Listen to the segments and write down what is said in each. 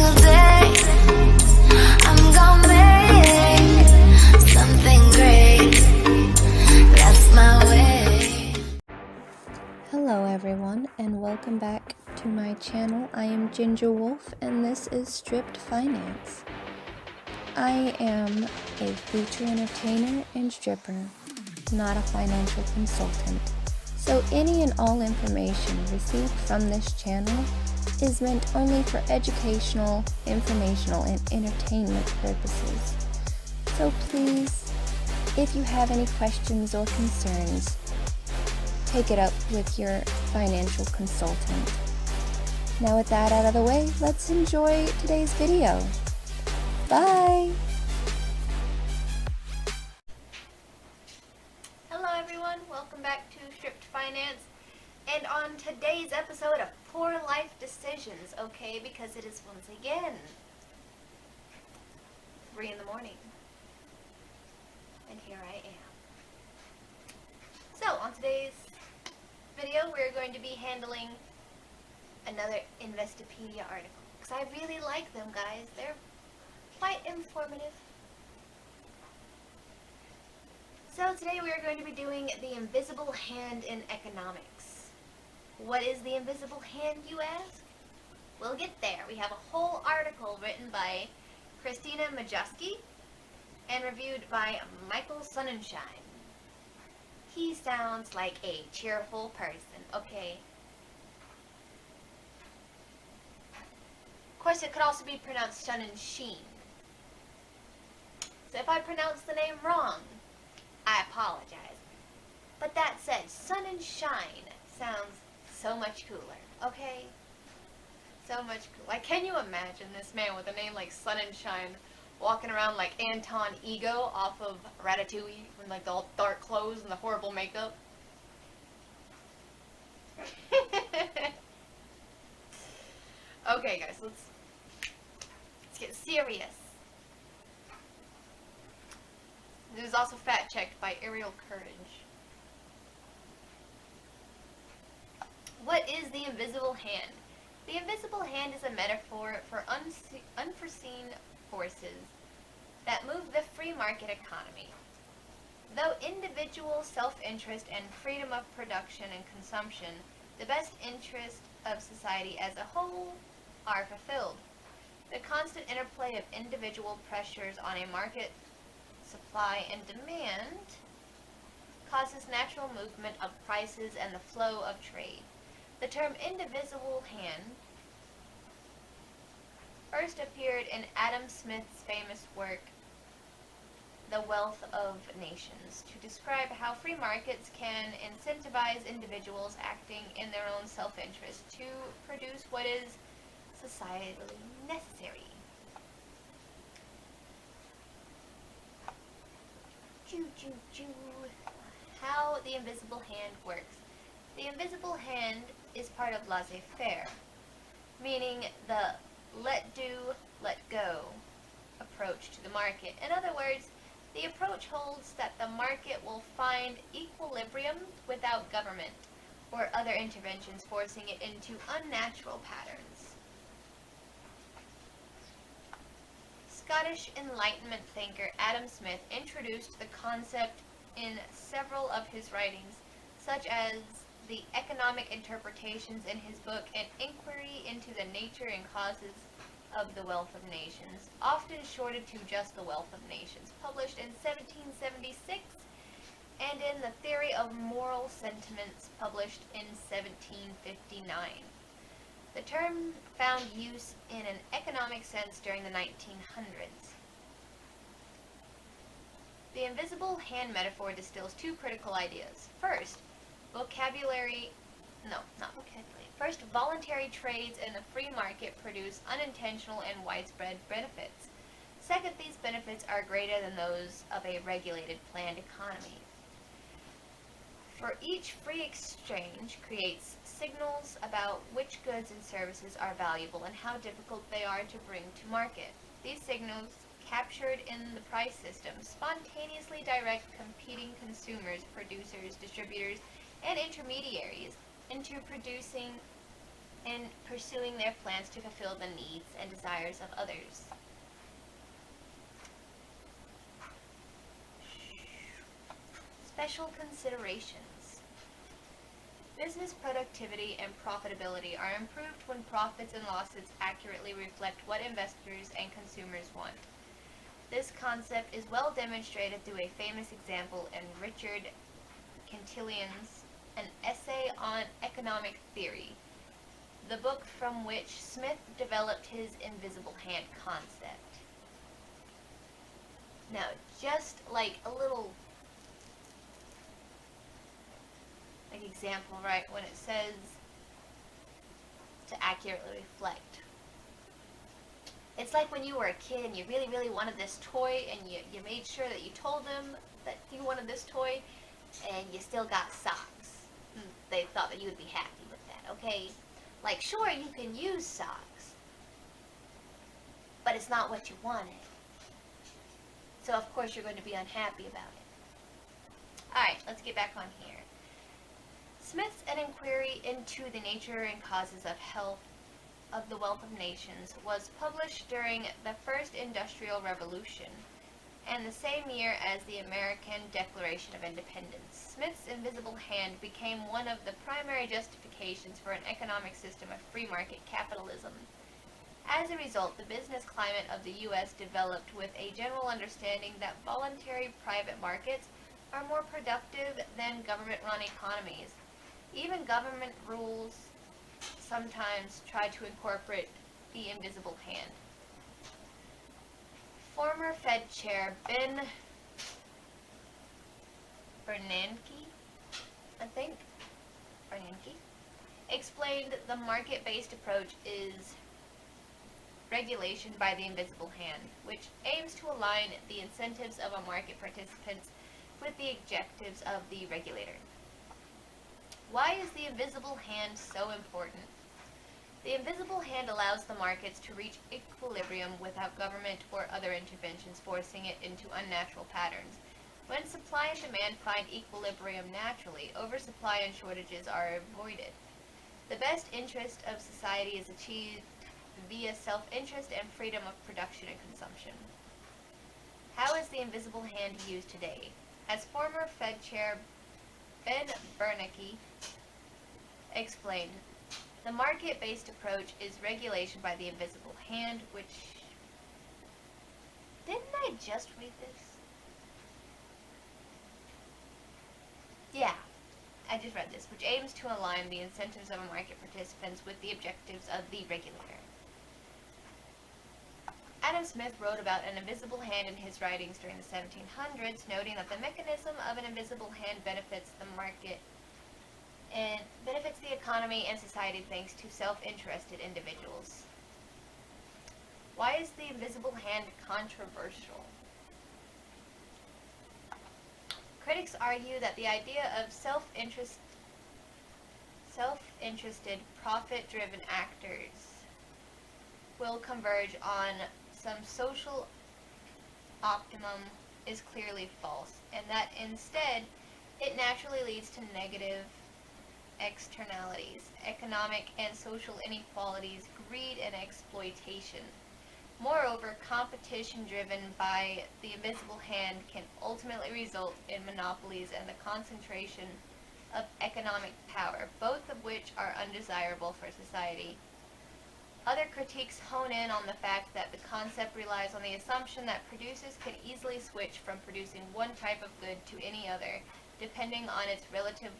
single day I'm gonna make something great. That's my way. Hello everyone, and welcome back to my channel. I am Ginger Wolf, and this is Stripped Finance. I am a feature entertainer and stripper, not a financial consultant. So any and all information received from this channel is meant only for educational, informational, and entertainment purposes. So please, if you have any questions or concerns, take it up with your financial consultant. Now with that out of the way, let's enjoy today's video. Bye! Hello everyone, welcome back to Stripped Finance, and on today's episode of Poor Life Decisions, okay, because it is once again 3 in the morning, and here I am. So, on today's video, we're going to be handling another Investopedia article, because I really like them, guys. They're quite informative. So today we are going to be doing the invisible hand in economics. What is the invisible hand, you ask? We'll get there. We have a whole article written by Christina Majewski and reviewed by Michael Sonnenschein. He sounds like a cheerful person, okay? Of course, it could also be pronounced Sonnenschein. So if I pronounce the name wrong, I apologize. But that said, Sun and Shine sounds so much cooler, okay? So much cooler. Like, can you imagine this man with a name like Sun and Shine walking around like Anton Ego off of Ratatouille with like the all dark clothes and the horrible makeup? Okay, guys, let's get serious. It was also fact-checked by Ariel Courage. What is the invisible hand? The invisible hand is a metaphor for unforeseen forces that move the free market economy. Though individual self-interest and freedom of production and consumption, the best interest of society as a whole are fulfilled. The constant interplay of individual pressures on a market supply and demand causes natural movement of prices and the flow of trade. The term indivisible hand first appeared in Adam Smith's famous work, The Wealth of Nations, to describe how free markets can incentivize individuals acting in their own self-interest to produce what is societally necessary. How the invisible hand works. The invisible hand is part of laissez-faire, meaning the let do, let go approach to the market. In other words, the approach holds that the market will find equilibrium without government or other interventions forcing it into unnatural patterns. Scottish Enlightenment thinker Adam Smith introduced the concept in several of his writings, such as the economic interpretations in his book An Inquiry into the Nature and Causes of the Wealth of Nations, often shortened to just The Wealth of Nations, published in 1776, and in The Theory of Moral Sentiments, published in 1759. The term found use in an economic sense during the 1900s. The invisible hand metaphor distills two critical ideas. First, First, voluntary trades in the free market produce unintentional and widespread benefits. Second, these benefits are greater than those of a regulated, planned economy. For each free exchange creates signals about which goods and services are valuable and how difficult they are to bring to market. These signals, captured in the price system, spontaneously direct competing consumers, producers, distributors, and intermediaries into producing in pursuing their plans to fulfill the needs and desires of others. Special considerations. Business productivity and profitability are improved when profits and losses accurately reflect what investors and consumers want. This concept is well demonstrated through a famous example in Richard Cantillion's An Essay on Economic Theory, the book from which Smith developed his invisible hand concept. Now, just like a little example, right, when it says to accurately reflect. It's like when you were a kid and you really, really wanted this toy, and you made sure that you told them that you wanted this toy, and you still got socks. They thought that you would be happy with that, okay? Like, sure, you can use socks, but it's not what you wanted. So, of course, you're going to be unhappy about it. Alright, let's get back on here. Smith's An Inquiry into the Nature and Causes of Health of the Wealth of Nations was published during the First Industrial Revolution and the same year as the American Declaration of Independence. Smith's invisible hand became one of the primary justifications for an economic system of free market capitalism. As a result, the business climate of the U.S. developed with a general understanding that voluntary private markets are more productive than government-run economies. Even government rules sometimes try to incorporate the invisible hand. Former Fed Chair Ben Bernanke, explained the market-based approach is regulation by the invisible hand, which aims to align the incentives of a market participants with the objectives of the regulator. Why is the invisible hand so important? The invisible hand allows the markets to reach equilibrium without government or other interventions forcing it into unnatural patterns. When supply and demand find equilibrium naturally, oversupply and shortages are avoided. The best interest of society is achieved via self-interest and freedom of production and consumption. How is the invisible hand used today? As former Fed Chair Ben Bernanke explained, the market-based approach is regulation by the invisible hand, which... Didn't I just read this? Yeah, I just read this, which aims to align the incentives of market participants with the objectives of the regulator. Adam Smith wrote about an invisible hand in his writings during the 1700s, noting that the mechanism of an invisible hand benefits the market and benefits the economy and society thanks to self-interested individuals. Why is the invisible hand controversial? Critics argue that the idea of self-interested, profit-driven actors will converge on some social optimum is clearly false, and that instead it naturally leads to negative externalities, economic and social inequalities, greed, and exploitation. Moreover, competition driven by the invisible hand can ultimately result in monopolies and the concentration of economic power, both of which are undesirable for society. Other critiques hone in on the fact that the concept relies on the assumption that producers can easily switch from producing one type of good to any other, depending on its relative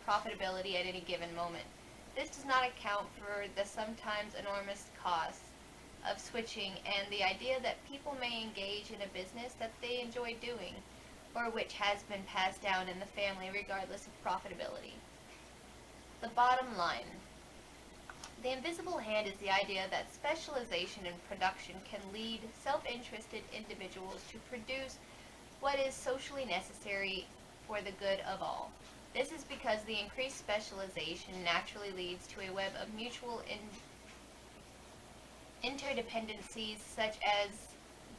profitability at any given moment. This does not account for the sometimes enormous costs of switching and the idea that people may engage in a business that they enjoy doing, or which has been passed down in the family regardless of profitability. The bottom line. The invisible hand is the idea that specialization in production can lead self-interested individuals to produce what is socially necessary for the good of all. This is because the increased specialization naturally leads to a web of mutual interdependencies, such as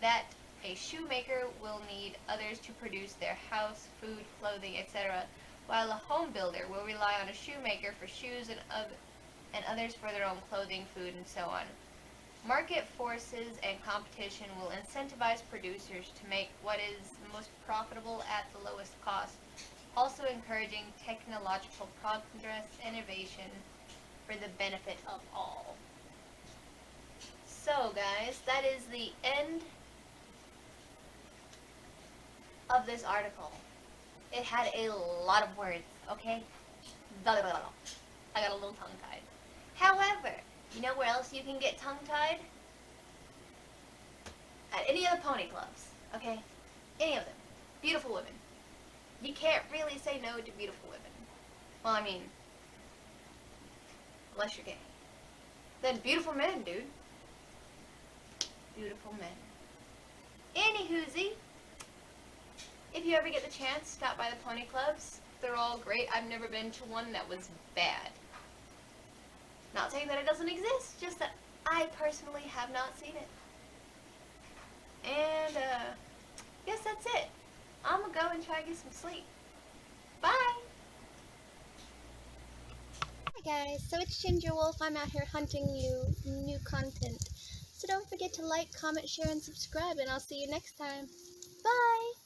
that a shoemaker will need others to produce their house, food, clothing, etc., while a home builder will rely on a shoemaker for shoes and and others for their own clothing, food, and so on. Market forces and competition will incentivize producers to make what is most profitable at the lowest cost, also encouraging technological progress and innovation for the benefit of all. So, guys, that is the end of this article. It had a lot of words, okay? Blah, blah, blah, blah. I got a little tongue-tied. However, you know where else you can get tongue-tied? At any of the pony clubs, okay? Any of them. Beautiful women. You can't really say no to beautiful women. Well, I mean, unless you're gay. Then beautiful men, dude. Beautiful men. Anywhoosie, if you ever get the chance, stop by the pony clubs. They're all great. I've never been to one that was bad. Not saying that it doesn't exist, just that I personally have not seen it. And, guess that's it. I'm gonna go and try to get some sleep. Bye! Hi guys, so it's Ginger Wolf. I'm out here hunting you new content. So don't forget to like, comment, share, and subscribe, and I'll see you next time. Bye!